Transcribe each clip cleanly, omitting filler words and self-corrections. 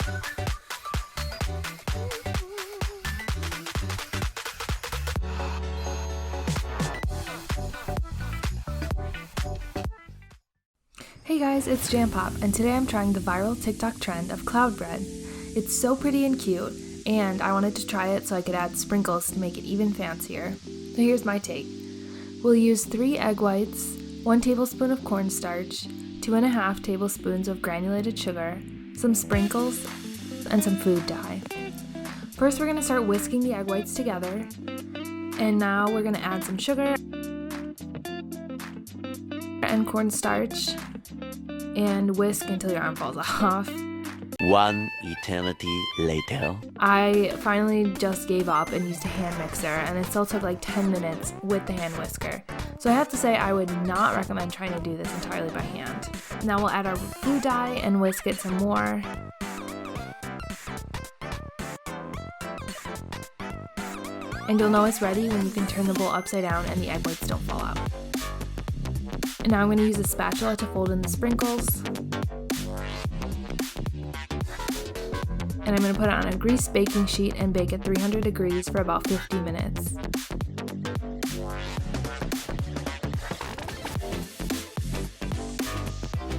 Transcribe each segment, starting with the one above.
Hey guys, it's Jam Pop, and today I'm trying the viral TikTok trend of cloud bread. It's so pretty and cute, and I wanted to try it so I could add sprinkles to make it even fancier. So here's my take. We'll use 3 egg whites, 1 tablespoon of cornstarch, 2.5 tablespoons of granulated sugar, some sprinkles, and some food dye. First, we're going to start whisking the egg whites together, and now we're going to add some sugar and cornstarch and whisk until your arm falls off. One eternity later. I finally just gave up and used a hand mixer, and it still took like 10 minutes with the hand whisker. So I have to say I would not recommend trying to do this entirely by hand. Now we'll add our food dye and whisk it some more. And you'll know it's ready when you can turn the bowl upside down and the egg whites don't fall out. And now I'm going to use a spatula to fold in the sprinkles. And I'm going to put it on a greased baking sheet and bake at 300 degrees for about 50 minutes.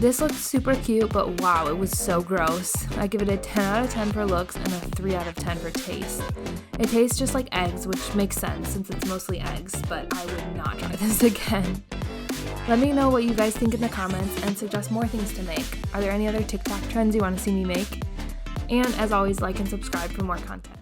This looked super cute, but wow, it was so gross. I give it a 10 out of 10 for looks and a 3 out of 10 for taste. It tastes just like eggs, which makes sense since it's mostly eggs, but I would not try this again. Let me know what you guys think in the comments and suggest more things to make. Are there any other TikTok trends you want to see me make? And as always, like and subscribe for more content.